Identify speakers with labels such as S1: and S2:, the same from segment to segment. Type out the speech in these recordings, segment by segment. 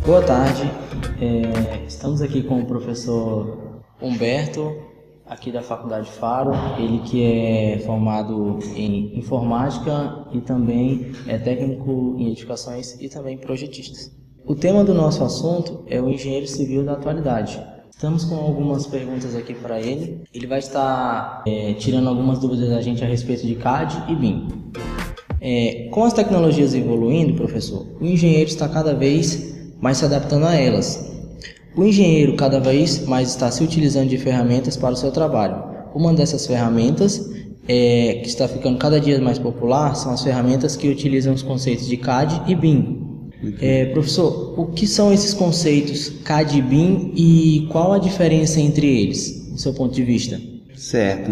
S1: Boa tarde, estamos aqui com o professor Humberto, aqui da Faculdade Faro, ele que é formado em informática e também é técnico em edificações e também projetista. O tema do nosso assunto é o engenheiro civil da atualidade. Estamos com algumas perguntas aqui para ele. Ele vai estar tirando algumas dúvidas da gente a respeito de CAD e BIM. Com as tecnologias evoluindo, professor, o engenheiro está cada vez mais se adaptando a elas. O engenheiro cada vez mais está se utilizando de ferramentas para o seu trabalho. Uma dessas ferramentas que está ficando cada dia mais popular são as ferramentas que utilizam os conceitos de CAD e BIM. Professor, o que são esses conceitos CAD e BIM e qual a diferença entre eles, do seu ponto de vista?
S2: Certo.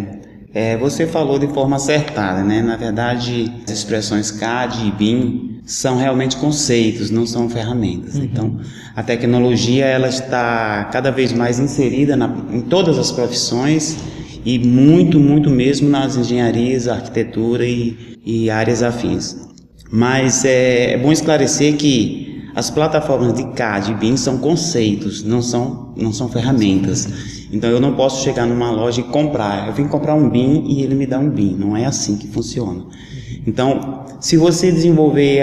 S2: Você falou de forma acertada, né? Na verdade, as expressões CAD e BIM são realmente conceitos, não são ferramentas. Então, a tecnologia ela está cada vez mais inserida em todas as profissões e muito mesmo nas engenharias, arquitetura e áreas afins. Mas é bom esclarecer que as plataformas de CAD e BIM são conceitos, não são ferramentas. Então eu não posso chegar numa loja e comprar. Eu vim comprar um BIM e ele me dá um BIM. Não é assim que funciona. Então, se você desenvolver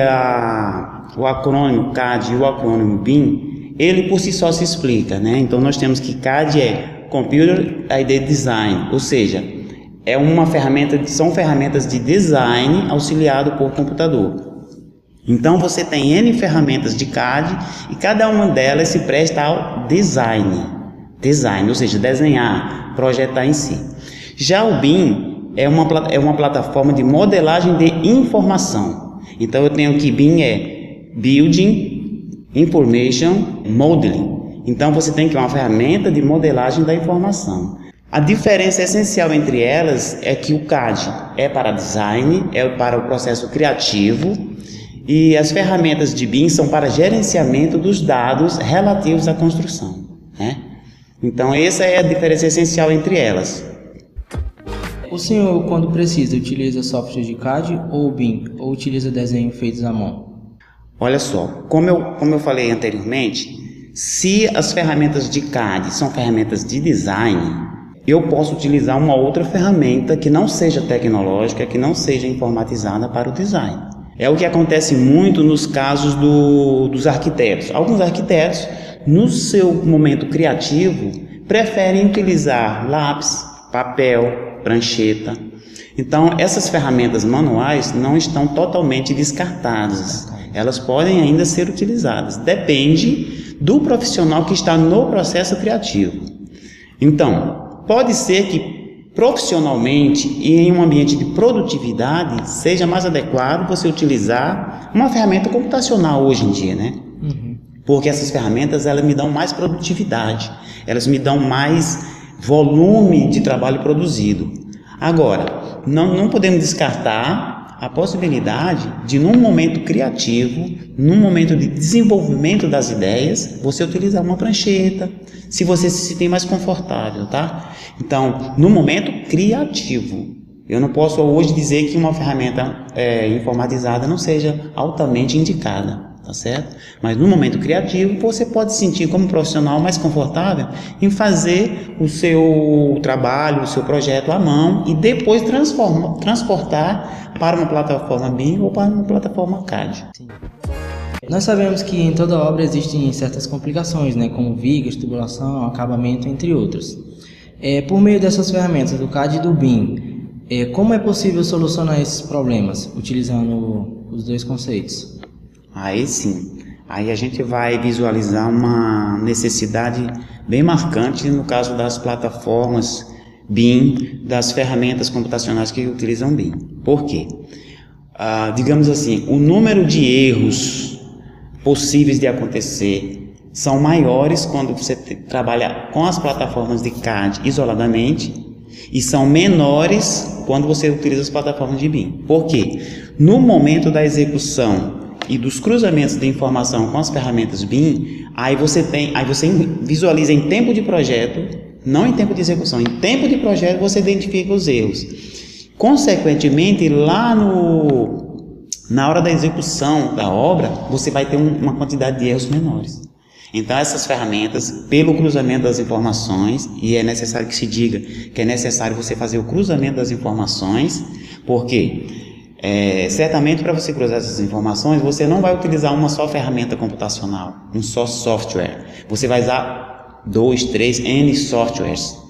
S2: o acrônimo CAD e o acrônimo BIM, ele por si só se explica, né? Então nós temos que CAD é Computer Aided Design, ou seja, são ferramentas de design auxiliado por computador. Então você tem N ferramentas de CAD e cada uma delas se presta ao design, ou seja, desenhar, projetar em si. Já o BIM é uma plataforma de modelagem de informação. Então eu tenho que BIM é Building Information Modeling. Então você tem que uma ferramenta de modelagem da informação. A diferença essencial entre elas é que o CAD é para design, é para o processo criativo, e as ferramentas de BIM são para gerenciamento dos dados relativos à construção, né? Então essa é a diferença essencial entre elas.
S1: O senhor, quando precisa, utiliza software de CAD ou BIM, ou utiliza desenho feitos à mão?
S2: Olha só, como eu falei anteriormente, se as ferramentas de CAD são ferramentas de design, eu posso utilizar uma outra ferramenta que não seja tecnológica, que não seja informatizada para o design. É o que acontece muito nos casos dos arquitetos. Alguns arquitetos, no seu momento criativo, preferem utilizar lápis, papel, prancheta. Então, essas ferramentas manuais não estão totalmente descartadas. Elas podem ainda ser utilizadas. Depende do profissional que está no processo criativo. Então, pode ser que profissionalmente e em um ambiente de produtividade seja mais adequado você utilizar uma ferramenta computacional hoje em dia, né? Porque essas ferramentas elas me dão mais produtividade, elas me dão mais volume de trabalho produzido. Agora, não podemos descartar a possibilidade de, num momento criativo, num momento de desenvolvimento das ideias, você utilizar uma prancheta, se você se sentir mais confortável, tá? Então, no momento criativo, eu não posso hoje dizer que uma ferramenta informatizada não seja altamente indicada, tá certo? Mas no momento criativo, você pode se sentir como profissional mais confortável em fazer o seu trabalho, o seu projeto à mão e depois transportar para uma plataforma BIM ou para uma plataforma CAD.
S1: Sim. Nós sabemos que em toda obra existem certas complicações, né, como vigas, tubulação, acabamento, entre outras. Por meio dessas ferramentas do CAD e do BIM, como é possível solucionar esses problemas, utilizando os dois conceitos?
S2: Aí sim, aí a gente vai visualizar uma necessidade bem marcante no caso das plataformas BIM, das ferramentas computacionais que utilizam BIM. Por quê? Digamos assim, o número de erros possíveis de acontecer são maiores quando você trabalha com as plataformas de CAD isoladamente e são menores quando você utiliza as plataformas de BIM. Por quê? No momento da execução e dos cruzamentos de informação com as ferramentas BIM, aí você visualiza em tempo de projeto, não em tempo de execução, em tempo de projeto você identifica os erros. Consequentemente, lá na hora da execução da obra, você vai ter uma quantidade de erros menores. Então essas ferramentas, pelo cruzamento das informações, e é necessário que se diga que é necessário você fazer o cruzamento das informações, porque certamente para você cruzar essas informações, você não vai utilizar uma só ferramenta computacional, um só software. Você vai usar 2, 3, N softwares.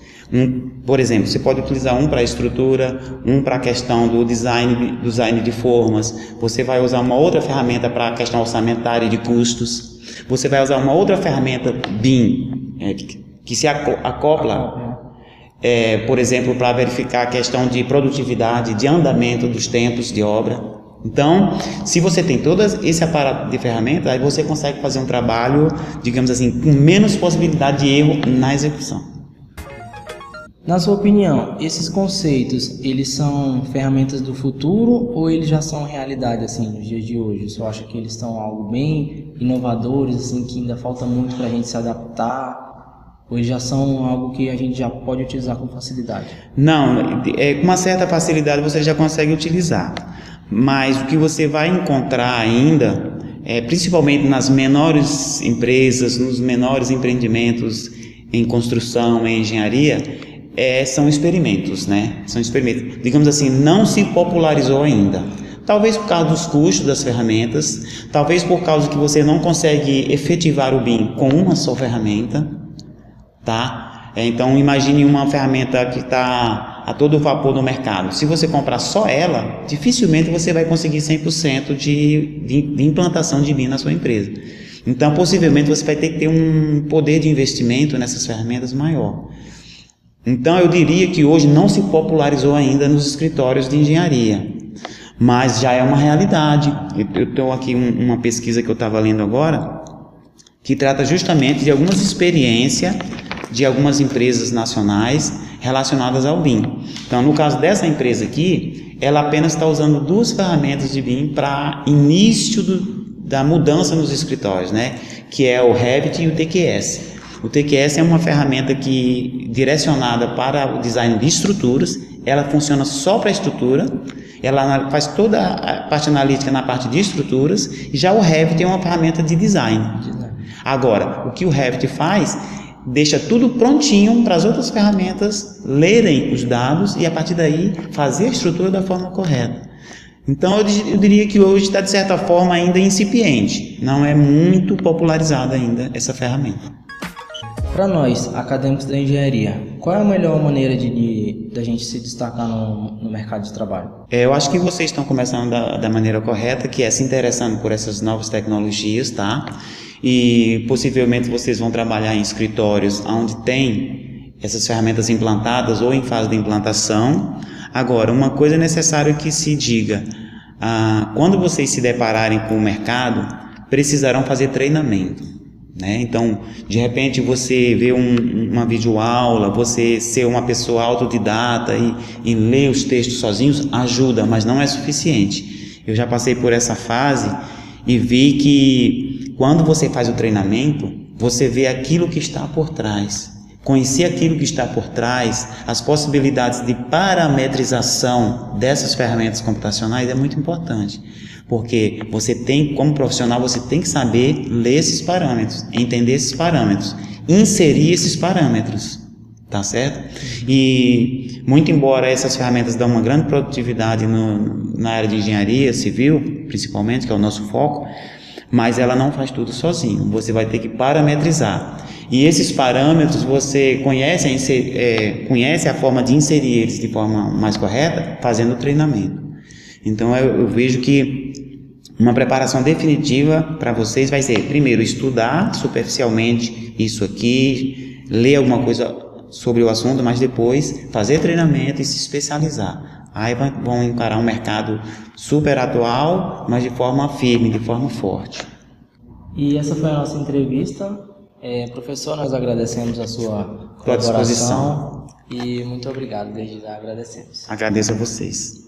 S2: Por exemplo, você pode utilizar um para a estrutura, um para a questão do design de formas, você vai usar uma outra ferramenta para a questão orçamentária e de custos, você vai usar uma outra ferramenta BIM, que se acopla, por exemplo, para verificar a questão de produtividade, de andamento dos tempos de obra. Então, se você tem todo esse aparato de ferramentas, aí você consegue fazer um trabalho, digamos assim, com menos possibilidade de erro na execução.
S1: Na sua opinião, esses conceitos, eles são ferramentas do futuro ou eles já são realidade assim nos dias de hoje? Você acha que eles são algo bem inovadores, assim, que ainda falta muito para a gente se adaptar? Ou eles já são algo que a gente já pode utilizar com facilidade?
S2: Não, com uma certa facilidade você já consegue utilizar. Mas o que você vai encontrar ainda, principalmente nas menores empresas, nos menores empreendimentos em construção, em engenharia, são experimentos, né? São experimentos. Digamos assim, não se popularizou ainda. Talvez por causa dos custos das ferramentas, talvez por causa que você não consegue efetivar o BIM com uma só ferramenta, tá? Então imagine uma ferramenta que está a todo vapor no mercado. Se você comprar só ela, dificilmente você vai conseguir 100% de implantação de BIM na sua empresa. Então possivelmente você vai ter que ter um poder de investimento nessas ferramentas maior. Então eu diria que hoje não se popularizou ainda nos escritórios de engenharia, mas já é uma realidade. Eu tenho aqui uma pesquisa que eu estava lendo agora, que trata justamente de algumas experiências de algumas empresas nacionais relacionadas ao BIM. Então no caso dessa empresa aqui, ela apenas está usando 2 ferramentas de BIM para início da mudança nos escritórios, né? Que é o Revit e o TQS. O TQS é uma ferramenta direcionada para o design de estruturas, ela funciona só para a estrutura, ela faz toda a parte analítica na parte de estruturas, e já o Revit é uma ferramenta de design. Agora, o que o Revit faz, deixa tudo prontinho para as outras ferramentas lerem os dados e a partir daí fazer a estrutura da forma correta. Então eu diria que hoje está de certa forma ainda incipiente, não é muito popularizada ainda essa ferramenta.
S1: Para nós, acadêmicos da engenharia, qual é a melhor maneira da gente se destacar no mercado de trabalho?
S2: Eu acho que vocês estão começando da maneira correta, que é se interessando por essas novas tecnologias, tá? E possivelmente vocês vão trabalhar em escritórios onde tem essas ferramentas implantadas ou em fase de implantação. Agora, uma coisa é necessário que se diga, quando vocês se depararem com o mercado, precisarão fazer treinamento. Né? Então, de repente você vê uma videoaula, você ser uma pessoa autodidata e ler os textos sozinhos ajuda, mas não é suficiente. Eu já passei por essa fase e vi que quando você faz o treinamento, você vê aquilo que está por trás. Conhecer aquilo que está por trás, as possibilidades de parametrização dessas ferramentas computacionais é muito importante. Porque você tem, como profissional, você tem que saber ler esses parâmetros, entender esses parâmetros, inserir esses parâmetros, tá certo? E muito embora essas ferramentas dão uma grande produtividade na área de engenharia civil, principalmente, que é o nosso foco, mas ela não faz tudo sozinho, você vai ter que parametrizar. E esses parâmetros você conhece a forma de inserir eles de forma mais correta, fazendo o treinamento. Então eu vejo que uma preparação definitiva para vocês vai ser, primeiro, estudar superficialmente isso aqui, ler alguma coisa sobre o assunto, mas depois fazer treinamento e se especializar. Aí vão encarar um mercado super atual, mas de forma firme, de forma forte.
S1: E essa foi a nossa entrevista. Professor, nós agradecemos a sua
S2: colaboração
S1: e muito obrigado, desde já agradecemos.
S2: Agradeço a vocês.